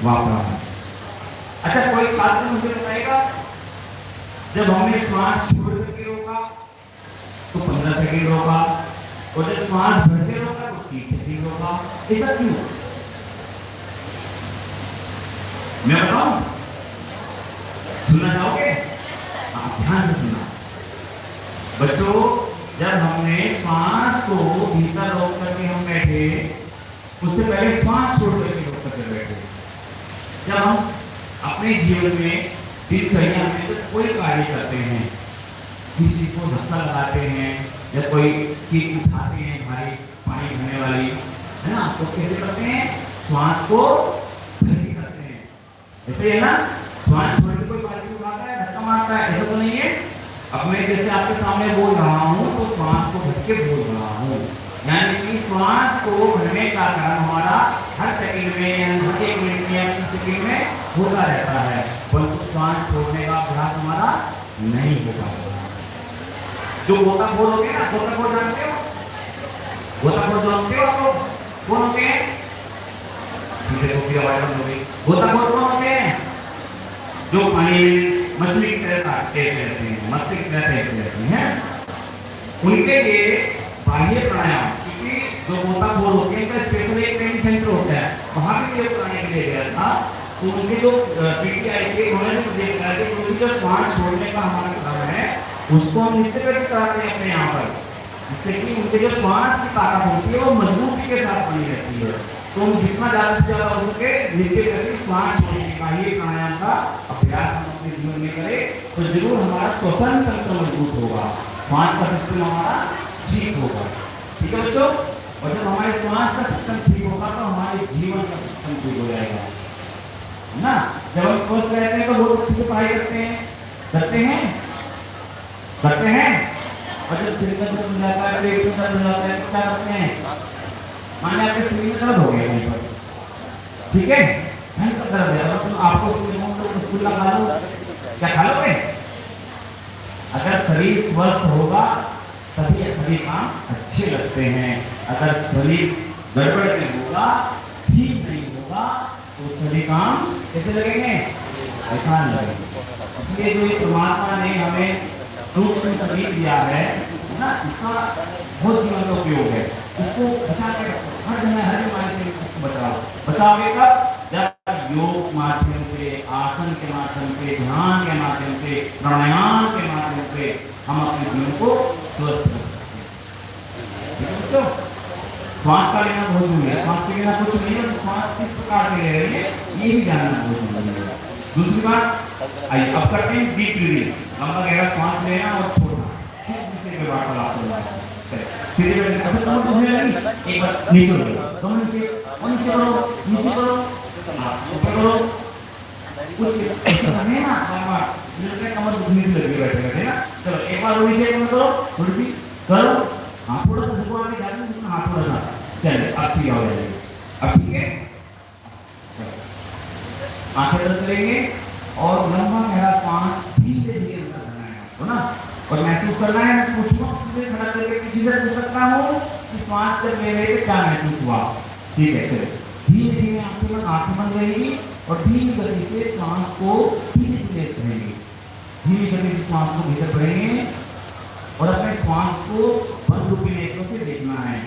वापस। अच्छा, कोई छात्र मुझे बताएगा, जब हमने श्वास छोड़ करके रोका तो 15 सेकंड रोका, और जब श्वास भर के रोका तो 30 सेकंड रोका, ऐसा क्यों? मैं बताऊं? सुनना चाहोगे? आप ध्यान से सुनना बच्चों। जब हमने श्वास को भीतर रोक करके हम बैठे, उससे पहले श्वास छोड़ करके रोक करके बैठे। जब हम अपने जीवन में दिनचर्या में तो कोई कार्य करते हैं, किसी को धक्का लगाते हैं या कोई चीज उठाते हैं भारी पानी भरने वाली, है ना, तो कैसे करते हैं? श्वास को भर के करते हैं, ऐसे है ना। श्वास छोड़ के कोई बाल्टी उठाता है, धक्का मारता है, ऐसा तो नहीं है। अब मैं जैसे आपके सामने बोल रहा हूँ तो श्वास को भर के बोल रहा हूँ, यानी कि श्वास को भरने का काम हमारा हर सेकंड में, हर 1 मिनट में या 30 सेकंड में होता रहता है, परंतु श्वास छोड़ने का अभ्यास हमारा नहीं होता। जो गोताखोर होते हैं ना, गोताखोर जानते हो? गोताखोर जानते हो आप लोग? कौन होते हैं? गोताखोर कौन होते हैं? जो पानी में मछली की तरह काटते रहते हैं, मछली की तरह तैरते रहते हैं, उनके लिए बाह्य प्राणायाम, क्योंकि जो गोताखोर होते हैं उनका स्पेशल एक ट्रेनिंग सेंटर होता है, वहां भी योग कराने के लिए गया था। तो उनके जो पीटीआई के उन्होंने मुझे कहा कि उनकी जो श्वास छोड़ने का हमारा काम है उसको हम नित्य करके कराते हैं अपने यहाँ पर, जिससे कि उनके जो श्वास की ताकत होती है वो मजबूती के साथ बनी रहती है। तो हम जितना ज़्यादा से ज़्यादा हो सके नित्य करके श्वास छोड़ने का ये प्राणायाम का अभ्यास हम अपने जीवन में करें तो जरूर हमारा श्वसन तंत्र मजबूत होगा, श्वास का सिस्टम हमारा ठीक होगा। ठीक है बच्चों? और जब हमारे श्वास का सिस्टम ठीक होगा तो हमारे जीवन का सिस्टम ठीक हो जाएगा, है ना। जब हम स्वस्थ रहते हैं तो बहुत अच्छे से पढ़ाई करते हैं, करते हैं। और जब सिर में दर्द हो जाता है, पेट में दर्द हो जाता है तो क्या करते हैं? माने आपके सिर में दर्द हो गया कहीं पर, ठीक है, भयंकर दर्द है, तो आपको सिर में तो रसगुल्ला खा लो, क्या खा लोगे? अगर शरीर स्वस्थ होगा तभी सभी काम अच्छे लगते हैं। अगर शरीर गड़बड़ नहीं होगा, ठीक नहीं होगा, तो सभी काम कैसे लगेंगे? बेकार लगेंगे। इसलिए जो ये परमात्मा ने हमें सूक्ष्म शरीर दिया है ना, इसका बहुत जीवन का उपयोग है। इसको बचा के रखो, हर जगह हर बीमारी से इसको बचाओ। बचाओगे कब? जब योग माध्यम से, आसन के माध्यम से, ध्यान के माध्यम से, प्राणायाम के माध्यम से हम अपने जीवन को स्वस्थ रख सकते हैं। तो श्वास का लेना बहुत जरूरी है। श्वास के बिना कुछ नहीं है, श्वास किस प्रकार से ले रही है ये भी जानना बहुत जरूरी है। दूसरी बात, आइए अब करते हैं डीप ब्रीदिंग, लंबा गहरा श्वास लेना और छोड़ना। फिर दूसरे पे वार्तालाप करना है। सीधे बैठे, अच्छा तुम घूमने लगी, एक बार नीचे करो, तुम नीचे करो, ऊपर करो, कुछ ऐसा करने ना, बार कमर दुखने से लगी बैठे ना। चलो एक बार नीचे करो, थोड़ी सी करो, हाँ थोड़ा सा झुको आगे जाने, हाथ थोड़ा सा, चलिए अब सीधा हो जाएगा। अब ठीक है, आंखें बंद करेंगे और लंबा गहरा श्वास धीरे धीरे अंदर करना है आपको ना, और महसूस करना है। मैं पूछूंगा किसी खड़ा करके किसी से पूछ सकता हूँ कि श्वास जब ले रहे थे क्या महसूस हुआ? ठीक है, चलिए धीरे धीरे आंखें बंद रहेगी और धीमी गति से श्वास को धीरे धीरे करेंगे, धीमी गति से श्वास को भीतर पड़ेंगे और अपने श्वास को बंद रूपी नेत्रों से देखना है,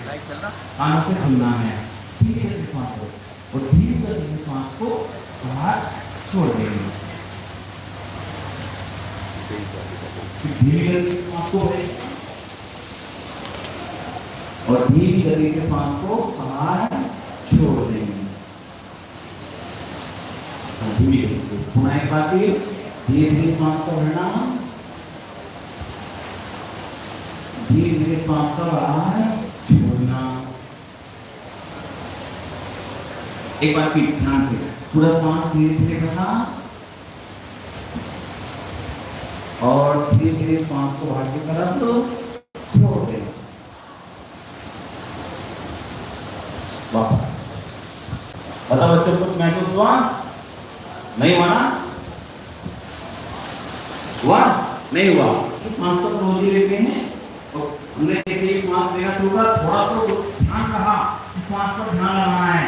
कानों से सुनना है, धीरे गति श्वास को, और धीमी गति से श्वास को बाहर छोड़ देंगे। धीमी गति से श्वास को और धीमी गति से श्वास को बाहर छोड़ देंगे। धीमी गति से पुनः एक बार फिर धीरे धीरे श्वास का भरना, धीरे धीरे श्वास का बाहर छोड़ना। एक बार फिर ध्यान से पूरा श्वास धीरे धीरे करना और धीरे धीरे श्वास को बाहर की तरफ तो छोड़ देना। वापस बताओ बच्चों, कुछ महसूस हुआ? नहीं हुआ ना? हुआ? नहीं हुआ? इस श्वास को रोज ही लेते हैं और हमने जैसे ही श्वास लेना शुरू किया थोड़ा तो ध्यान रहा, इस श्वास पर ध्यान लगाना है।